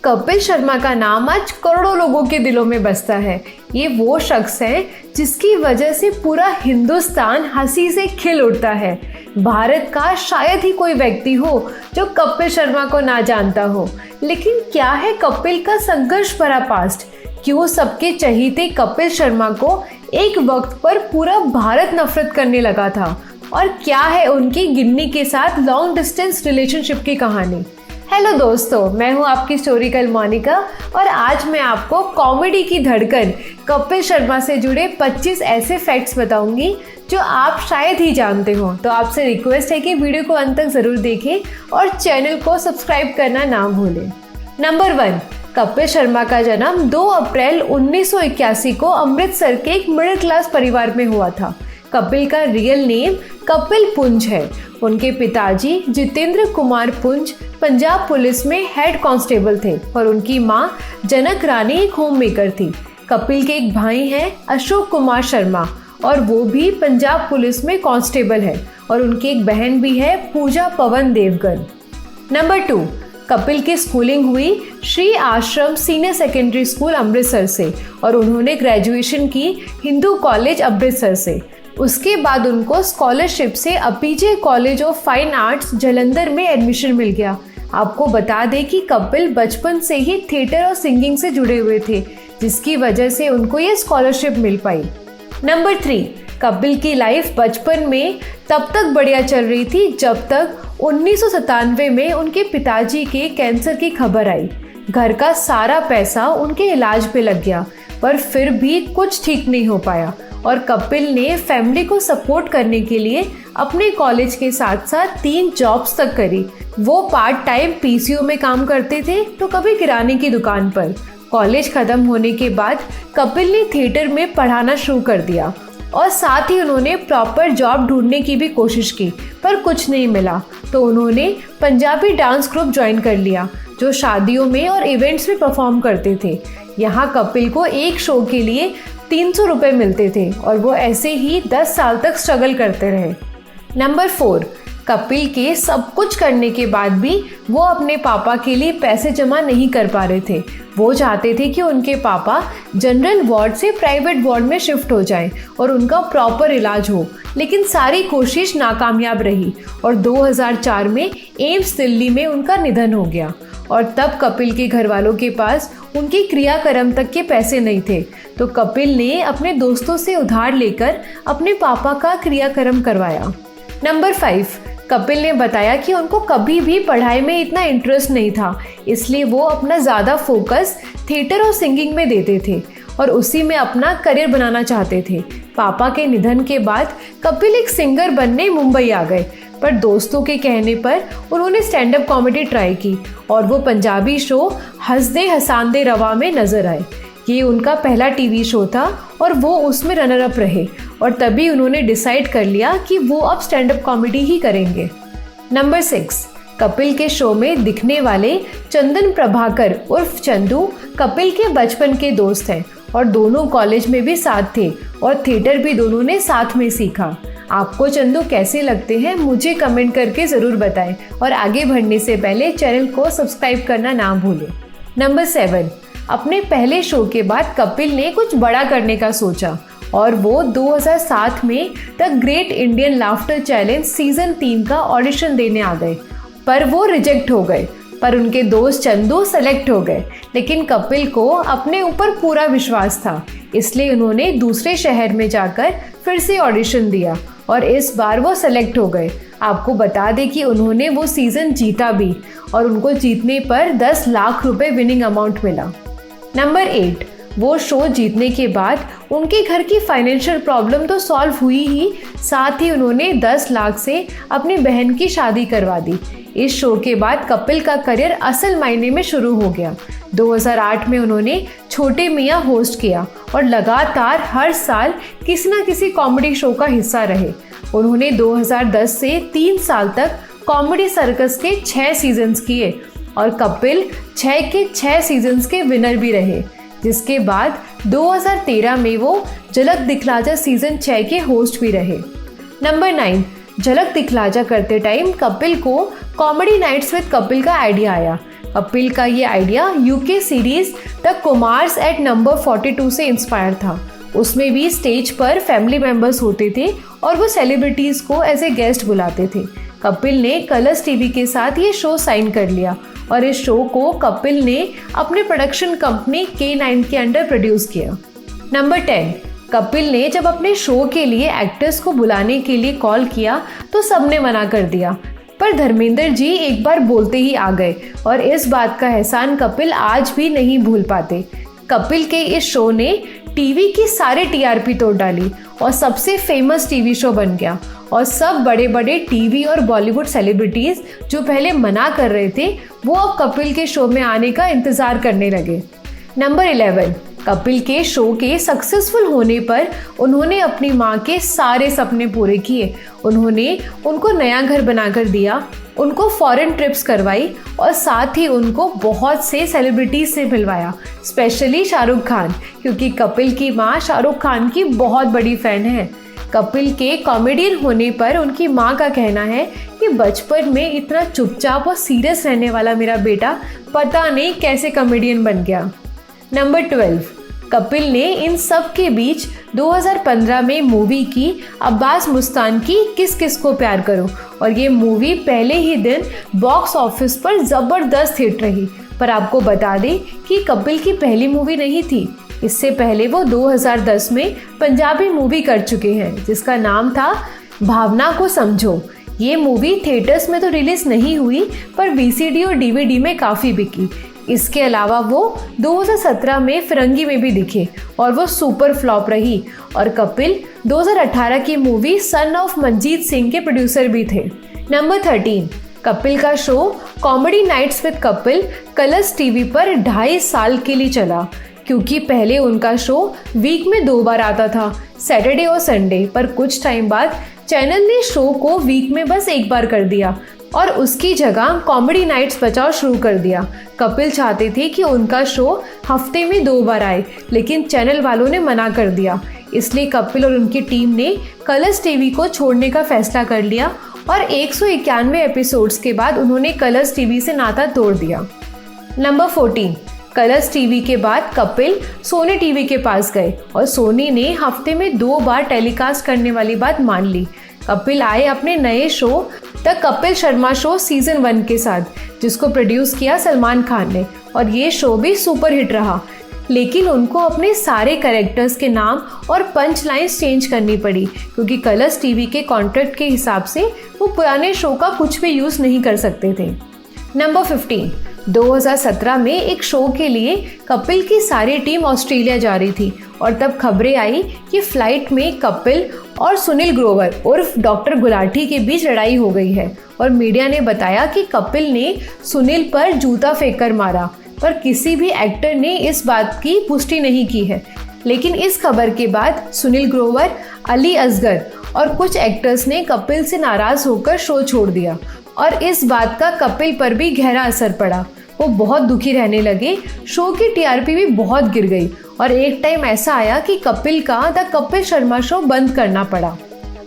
कपिल शर्मा का नाम आज करोड़ों लोगों के दिलों में बसता है। ये वो शख्स है जिसकी वजह से पूरा हिंदुस्तान हंसी से खिल उठता है। भारत का शायद ही कोई व्यक्ति हो जो कपिल शर्मा को ना जानता हो। लेकिन क्या है कपिल का संघर्ष भरा पास्ट? क्यों सबके चहीते कपिल शर्मा को एक वक्त पर पूरा भारत नफरत करने लगा था? और क्या है उनकी गिन्नी के साथ लॉन्ग डिस्टेंस रिलेशनशिप की कहानी? हेलो दोस्तों, मैं हूं आपकी स्टोरीकल मोनिका और आज मैं आपको कॉमेडी की धड़कन कपिल शर्मा से जुड़े 25 ऐसे फैक्ट्स बताऊंगी जो आप शायद ही जानते हो। तो आपसे रिक्वेस्ट है कि वीडियो को अंत तक ज़रूर देखें और चैनल को सब्सक्राइब करना ना भूलें। नंबर 1, कपिल शर्मा का जन्म 2 अप्रैल 1981 को अमृतसर के एक मिडिल क्लास परिवार में हुआ था। कपिल का रियल नेम कपिल पुंज है। उनके पिताजी जितेंद्र कुमार पुंज पंजाब पुलिस में हेड कांस्टेबल थे और उनकी मां जनक रानी एक होम मेकर थी। कपिल के एक भाई हैं अशोक कुमार शर्मा और वो भी पंजाब पुलिस में कांस्टेबल है और उनकी एक बहन भी है पूजा पवन देवगन। नंबर 2, कपिल की स्कूलिंग हुई श्री आश्रम सीनियर सेकेंडरी स्कूल अमृतसर से और उन्होंने ग्रेजुएशन की हिंदू कॉलेज अमृतसर से। उसके बाद उनको स्कॉलरशिप से Apeejay college of fine arts Jalandhar में एडमिशन मिल गया। आपको बता दें कि कपिल बचपन से ही थिएटर और सिंगिंग से जुड़े हुए थे, जिसकी वजह से उनको ये स्कॉलरशिप मिल पाई। नंबर 3, कपिल की लाइफ बचपन में तब तक बढ़िया चल रही थी जब तक 1997 में उनके पिताजी के कैंसर की खबर आई। घर का सारा पैसा उनके इलाज पे लग गया, पर फिर भी कुछ ठीक नहीं हो पाया और कपिल ने फैमिली को सपोर्ट करने के लिए अपने कॉलेज के साथ साथ 3 जॉब्स तक करी। वो पार्ट टाइम पीसीओ में काम करते थे तो कभी किराने की दुकान पर। कॉलेज खत्म होने के बाद कपिल ने थिएटर में पढ़ाना शुरू कर दिया और साथ ही उन्होंने प्रॉपर जॉब ढूंढने की भी कोशिश की, पर कुछ नहीं मिला तो उन्होंने पंजाबी डांस ग्रुप ज्वाइन कर लिया जो शादियों में और इवेंट्स में परफॉर्म करते थे। यहाँ कपिल को एक शो के लिए 300 रुपये मिलते थे और वो ऐसे ही 10 साल तक स्ट्रगल करते रहे। नंबर 4, कपिल के सब कुछ करने के बाद भी वो अपने पापा के लिए पैसे जमा नहीं कर पा रहे थे। वो चाहते थे कि उनके पापा जनरल वार्ड से प्राइवेट वार्ड में शिफ्ट हो जाएं और उनका प्रॉपर इलाज हो, लेकिन सारी कोशिश नाकामयाब रही और 2004 में एम्स दिल्ली में उनका निधन हो गया। और तब कपिल के घर वालों के पास उनके क्रियाक्रम तक के पैसे नहीं थे, तो कपिल ने अपने दोस्तों से उधार लेकर अपने पापा का क्रियाक्रम करवाया। नंबर 5, कपिल ने बताया कि उनको कभी भी पढ़ाई में इतना इंटरेस्ट नहीं था, इसलिए वो अपना ज़्यादा फोकस थिएटर और सिंगिंग में देते थे और उसी में अपना करियर बनाना चाहते थे। पापा के निधन के बाद कपिल एक सिंगर बनने मुंबई आ गए, पर दोस्तों के कहने पर उन्होंने स्टैंड अप कॉमेडी ट्राई की और वो पंजाबी शो हंस दे हसान दे रवा में नजर आए। ये उनका पहला टीवी शो था और वो उसमें रनर अप रहे और तभी उन्होंने डिसाइड कर लिया कि वो अब स्टैंड अप कॉमेडी ही करेंगे। नंबर 6, कपिल के शो में दिखने वाले चंदन प्रभाकर उर्फ चंदू कपिल के बचपन के दोस्त हैं और दोनों कॉलेज में भी साथ थे और थिएटर भी दोनों ने साथ में सीखा। आपको चंदू कैसे लगते हैं मुझे कमेंट करके ज़रूर बताएं और आगे बढ़ने से पहले चैनल को सब्सक्राइब करना ना भूलें। नंबर 7, अपने पहले शो के बाद कपिल ने कुछ बड़ा करने का सोचा और वो 2007 में the great Indian laughter challenge season 3 का ऑडिशन देने आ गए, पर वो रिजेक्ट हो गए। पर उनके दोस्त चंदू सेलेक्ट हो गए, लेकिन कपिल को अपने ऊपर पूरा विश्वास था, इसलिए उन्होंने दूसरे शहर में जाकर फिर से ऑडिशन दिया और इस बार वो सेलेक्ट हो गए। आपको बता दें कि उन्होंने वो सीज़न जीता भी और उनको जीतने पर 10 लाख रुपए विनिंग अमाउंट मिला। नंबर 8, वो शो जीतने के बाद उनके घर की फाइनेंशियल प्रॉब्लम तो सॉल्व हुई ही, साथ ही उन्होंने 10 लाख से अपनी बहन की शादी करवा दी। इस शो के बाद कपिल का करियर असल मायने में शुरू हो गया। 2008 में उन्होंने छोटे मियाँ होस्ट किया और लगातार हर साल किसी न किसी कॉमेडी शो का हिस्सा रहे। उन्होंने 2010 से 3 साल तक कॉमेडी सर्कस के 6 सीजन्स किए और कपिल 6 के 6 सीजन्स के विनर भी रहे, जिसके बाद 2013 में वो झलक दिखला जा सीजन 6 के होस्ट भी रहे। नंबर 9, झलक दिखला जा करते टाइम कपिल को कॉमेडी नाइट्स विद कपिल का आइडिया आया। कपिल का ये idea UK series the Kumars at number 42 से इंस्पायर था। उसमें भी स्टेज पर फैमिली मेंबर्स होते थे और वो सेलिब्रिटीज को एज ए गेस्ट बुलाते थे। कपिल ने कलर्स टीवी के साथ ये शो साइन कर लिया और इस शो को कपिल ने अपने प्रोडक्शन कंपनी K9 के अंडर प्रोड्यूस किया। नंबर 10, कपिल ने जब अपने शो के लिए एक्टर्स को बुलाने के लिए कॉल किया तो सबने मना कर दिया, पर धर्मेंद्र जी एक बार बोलते ही आ गए और इस बात का एहसान कपिल आज भी नहीं भूल पाते। कपिल के इस शो ने टीवी की सारे टीआरपी तोड़ डाली और सबसे फेमस टीवी शो बन गया और सब बड़े बड़े टीवी और बॉलीवुड सेलिब्रिटीज जो पहले मना कर रहे थे वो अब कपिल के शो में आने का इंतजार करने लगे। नंबर 11, कपिल के शो के सक्सेसफुल होने पर उन्होंने अपनी माँ के सारे सपने पूरे किए। उन्होंने उनको नया घर बनाकर दिया, उनको फॉरेन ट्रिप्स करवाई और साथ ही उनको बहुत से सेलिब्रिटीज से मिलवाया, स्पेशली शाहरुख खान, क्योंकि कपिल की माँ शाहरुख खान की बहुत बड़ी फैन है। कपिल के कॉमेडियन होने पर उनकी माँ का कहना है कि बचपन में इतना चुपचाप और सीरियस रहने वाला मेरा बेटा पता नहीं कैसे कॉमेडियन बन गया। नंबर 12, कपिल ने इन सब के बीच 2015 में मूवी की अब्बास मुस्तान की किस किस को प्यार करो और ये मूवी पहले ही दिन बॉक्स ऑफिस पर ज़बरदस्त हिट रही। पर आपको बता दें कि कपिल की पहली मूवी नहीं थी। इससे पहले वो 2010 में पंजाबी मूवी कर चुके हैं जिसका नाम था भावना को समझो। ये मूवी थिएटर्स में तो रिलीज नहीं हुई पर वीसीडी और डीवीडी में काफ़ी बिकी। इसके अलावा वो 2017 में फिरंगी में भी दिखे और वो सुपर फ्लॉप रही और कपिल 2018 की movie son of Manjeet Singh के प्रोड्यूसर भी थे। नंबर 13, कपिल का show comedy nights with Kapil Colors TV पर 2.5 साल के लिए चला, क्योंकि पहले उनका शो वीक में 2 बार आता था, सैटरडे और संडे, पर कुछ टाइम बाद चैनल ने शो को वीक में बस 1 बार कर दिया और उसकी जगह कॉमेडी नाइट्स बचाव शुरू कर दिया। कपिल चाहते थे कि उनका शो हफ्ते में 2 बार आए, लेकिन चैनल वालों ने मना कर दिया। इसलिए कपिल और उनकी टीम ने कलर्स टीवी को छोड़ने का फैसला कर लिया और 191 एपिसोड्स के बाद उन्होंने कलर्स टीवी से नाता तोड़ दिया। नंबर 14, कलर्स टीवी के बाद कपिल सोनी टीवी के पास गए और सोनी ने हफ्ते में 2 बार टेलीकास्ट करने वाली बात मान ली। कपिल आए अपने नए show the Kapil Sharma show season 1 के साथ, जिसको प्रोड्यूस किया सलमान खान ने, और ये शो भी सुपर हिट रहा। लेकिन उनको अपने सारे कैरेक्टर्स के नाम और पंच लाइन्स चेंज करनी पड़ी, क्योंकि कलर्स टीवी के कॉन्ट्रैक्ट के हिसाब से वो पुराने शो का कुछ भी यूज़ नहीं कर सकते थे। नंबर 15, 2017 में एक शो के लिए कपिल की सारी टीम ऑस्ट्रेलिया जा रही थी और तब खबरें आई कि फ्लाइट में कपिल और सुनील ग्रोवर उर्फ डॉक्टर गुलाटी के बीच लड़ाई हो गई है और मीडिया ने बताया कि कपिल ने सुनील पर जूता फेंककर मारा, पर किसी भी एक्टर ने इस बात की पुष्टि नहीं की है। लेकिन इस खबर के बाद सुनील ग्रोवर, अली असगर और कुछ एक्टर्स ने कपिल से नाराज होकर शो छोड़ दिया और इस बात का कपिल पर भी गहरा असर पड़ा। वो बहुत दुखी रहने लगे, शो की टीआरपी भी बहुत गिर गई और एक टाइम ऐसा आया कि कपिल का द कपिल शर्मा शो बंद करना पड़ा।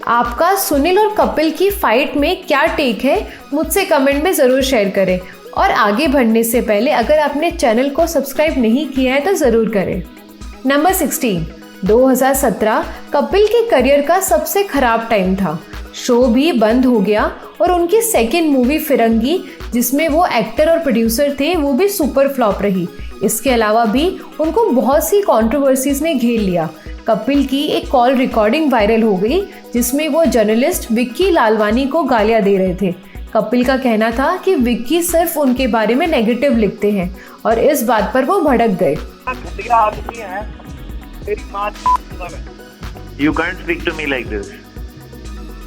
आपका सुनील और कपिल की फाइट में क्या टेक है, मुझसे कमेंट में ज़रूर शेयर करें और आगे बढ़ने से पहले अगर आपने चैनल को सब्सक्राइब नहीं किया है तो ज़रूर करें। नंबर 16, 2017 कपिल के करियर का सबसे खराब टाइम था। शो भी बंद हो गया और उनकी सेकेंड मूवी फिरंगी, जिसमें वो एक्टर और प्रोड्यूसर थे, वो भी सुपर फ्लॉप रही। इसके अलावा भी उनको बहुत सी कंट्रोवर्सीज ने घेर लिया। कपिल की एक कॉल रिकॉर्डिंग वायरल हो गई जिसमें वो जर्नलिस्ट विक्की लालवानी को गालियां दे रहे थे। कपिल का कहना था कि विक्की सिर्फ उनके बारे में नेगेटिव लिखते हैं और इस बात पर वो भड़क गए। You can't speak to me like this.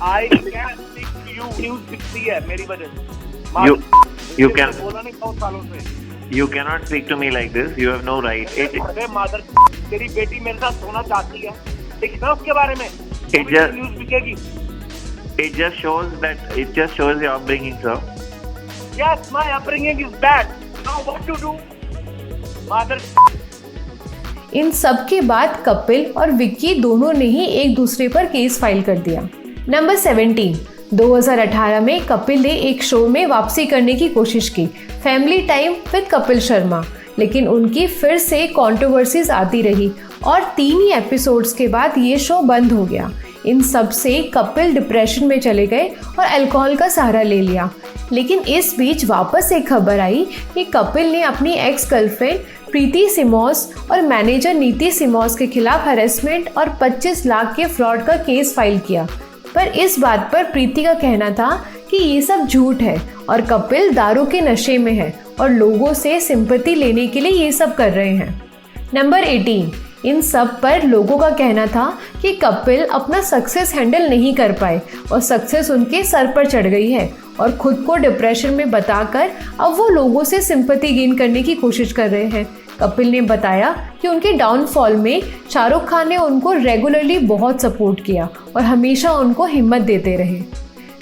I can't speak to you. News दिखती है मेरी वजह से। You can. बोला नहीं बहुत सालों से। You cannot speak to me like this. You have no right. अरे मादर, तेरी बेटी मेरे साथ सोना चाहती है, लिखना उसके बारे में। न्यूज़ बिकेगी। It just shows your upbringing, sir. Yes, my upbringing is bad. Now what to do? मादर। इन सब के बाद कपिल और विक्की दोनों ने ही एक दूसरे पर केस फाइल कर दिया। नंबर 17, 2018 में कपिल ने एक शो में वापसी करने की कोशिश की, family time with Kapil Sharma, लेकिन उनकी फिर से कंट्रोवर्सीज आती रही और 3 ही एपिसोड्स के बाद ये शो बंद हो गया। इन सब से कपिल डिप्रेशन में चले गए और अल्कोहल का सहारा ले लिया। लेकिन इस बीच वापस एक खबर आई कि कपिल ने अपनी एक्स गर्लफ्रेंड प्रीति सिमोस और मैनेजर नीति सिमोस के खिलाफ हैरेसमेंट और 25 लाख के फ्रॉड का केस फाइल किया। पर इस बात पर प्रीति का कहना था कि ये सब झूठ है और कपिल दारू के नशे में है और लोगों से सिंपैथी लेने के लिए ये सब कर रहे हैं। नंबर 18, इन सब पर लोगों का कहना था कि कपिल अपना सक्सेस हैंडल नहीं कर पाए और सक्सेस उनके सर पर चढ़ गई है और खुद को डिप्रेशन में बताकर अब वो लोगों से सिंपैथी गेन करने की कोशिश कर रहे हैं। कपिल ने बताया कि उनके डाउनफॉल में शाहरुख खान ने उनको रेगुलरली बहुत सपोर्ट किया और हमेशा उनको हिम्मत देते रहे।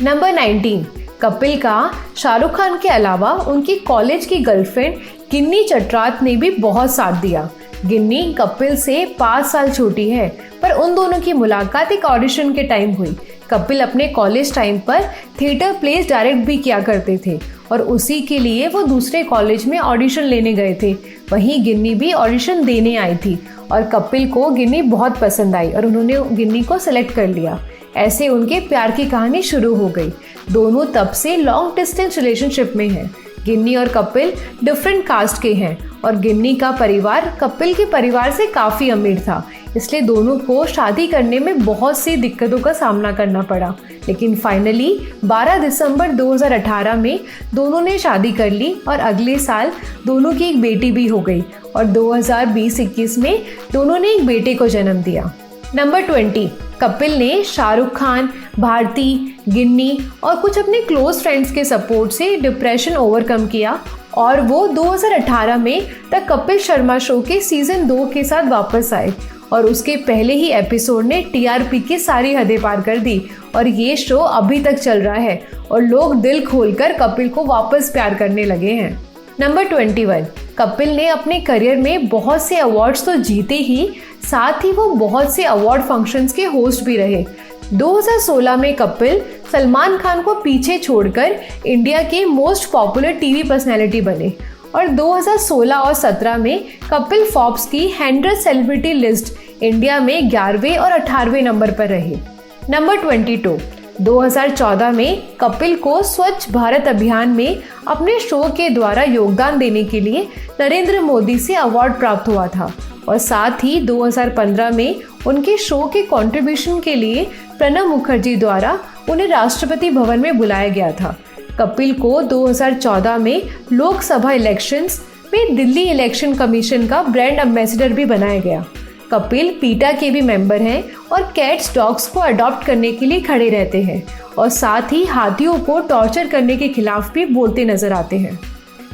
नंबर 19, कपिल का शाहरुख खान के अलावा उनकी कॉलेज की गर्लफ्रेंड गिन्नी चटरात ने भी बहुत साथ दिया। गिन्नी कपिल से 5 साल छोटी है, पर उन दोनों की मुलाकात एक ऑडिशन के टाइम हुई। कपिल अपने कॉलेज टाइम पर थिएटर प्लेस डायरेक्ट भी किया करते थे और उसी के लिए वो दूसरे कॉलेज में ऑडिशन लेने गए थे। वहीं गिन्नी भी ऑडिशन देने आई थी और कपिल को गिन्नी बहुत पसंद आई और उन्होंने गिन्नी को सेलेक्ट कर लिया। ऐसे उनके प्यार की कहानी शुरू हो गई। दोनों तब से लॉन्ग डिस्टेंस रिलेशनशिप में हैं। गिन्नी और कपिल डिफरेंट कास्ट के हैं और गिन्नी का परिवार कपिल के परिवार से काफ़ी अमीर था, इसलिए दोनों को शादी करने में बहुत सी दिक्कतों का सामना करना पड़ा। लेकिन फाइनली 12 दिसंबर 2018 में दोनों ने शादी कर ली और अगले साल दोनों की एक बेटी भी हो गई और 2020-21 में दोनों ने एक बेटे को जन्म दिया। नंबर 20, कपिल ने शाहरुख खान, भारती, गिन्नी और कुछ अपने क्लोज फ्रेंड्स के सपोर्ट से डिप्रेशन ओवरकम किया और वो 2018 में द कपिल शर्मा शो के सीजन 2 के साथ वापस आए और उसके पहले ही एपिसोड ने टीआरपी की सारी हदें पार कर दी और ये शो अभी तक चल रहा है और लोग दिल खोलकर कपिल को वापस प्यार करने लगे हैं। नंबर 21, कपिल ने अपने करियर में बहुत से अवार्ड्स तो जीते ही, साथ ही वो बहुत से अवार्ड फंक्शंस के होस्ट भी रहे। 2016 में कपिल सलमान खान को पीछे छोड़कर इंडिया के मोस्ट पॉपुलर टीवी पर्सनैलिटी बने और 2016 और 17 में कपिल फोर्ब्स की 100 सेलिब्रिटी लिस्ट इंडिया में 11वें और 18वें नंबर पर रहे। नंबर 22, 2014 में कपिल को स्वच्छ भारत अभियान में अपने शो के द्वारा योगदान देने के लिए नरेंद्र मोदी से अवार्ड प्राप्त हुआ था और साथ ही 2015 में उनके शो के कंट्रीब्यूशन के लिए प्रणब मुखर्जी द्वारा उन्हें राष्ट्रपति भवन में बुलाया गया था। कपिल को 2014 में लोकसभा इलेक्शंस में दिल्ली इलेक्शन कमीशन का ब्रांड एम्बेसडर भी बनाया गया। कपिल पीटा के भी मेंबर हैं और कैट्स डॉग्स को अडॉप्ट करने के लिए खड़े रहते हैं और साथ ही हाथियों को टॉर्चर करने के खिलाफ भी बोलते नजर आते हैं।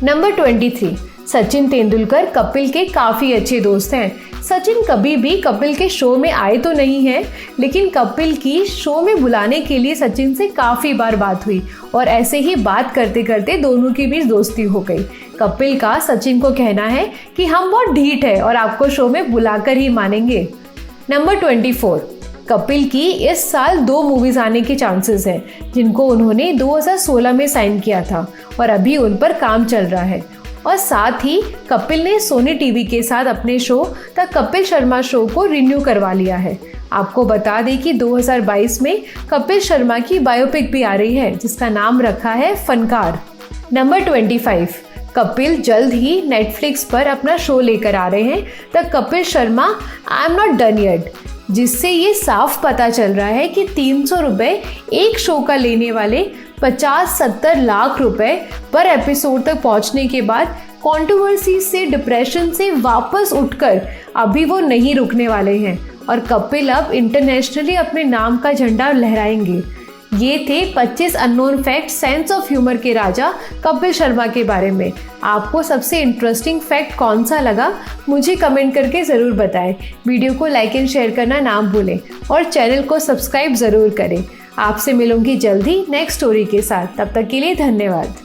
नंबर 23, सचिन तेंदुलकर कपिल के काफ़ी अच्छे दोस्त हैं। सचिन कभी भी कपिल के शो में आए तो नहीं हैं, लेकिन कपिल की शो में बुलाने के लिए सचिन से काफ़ी बार बात हुई और ऐसे ही बात करते करते दोनों के बीच दोस्ती हो गई। कपिल का सचिन को कहना है कि हम बहुत ढीठ है और आपको शो में बुलाकर ही मानेंगे। नंबर 24, कपिल की इस साल 2 मूवीज आने के चांसेस हैं, जिनको उन्होंने 2016 में साइन किया था और अभी उन पर काम चल रहा है। और साथ ही कपिल ने सोनी टीवी के साथ अपने show the Kapil Sharma show को रिन्यू करवा लिया है। आपको बता दें कि 2022 में कपिल शर्मा की बायोपिक भी आ रही है, जिसका नाम रखा है फनकार। नंबर 25, कपिल जल्द ही नेटफ्लिक्स पर अपना शो लेकर आ रहे हैं the Kapil Sharma I am not done yet, जिससे ये साफ पता चल रहा है कि 300 रुपये एक शो का लेने वाले 50-70 लाख रुपए पर एपिसोड तक पहुंचने के बाद कंट्रोवर्सी से, डिप्रेशन से वापस उठकर अभी वो नहीं रुकने वाले हैं और कपिल अब इंटरनेशनली अपने नाम का झंडा लहराएंगे। ये थे 25 unknown fact sense of humour के राजा कपिल शर्मा के बारे में। आपको सबसे इंटरेस्टिंग फैक्ट कौन सा लगा, मुझे कमेंट करके ज़रूर बताएं। वीडियो को लाइक एंड शेयर करना ना भूलें और चैनल को सब्सक्राइब ज़रूर करें। आपसे मिलूंगी जल्दी नेक्स्ट स्टोरी के साथ। तब तक के लिए धन्यवाद।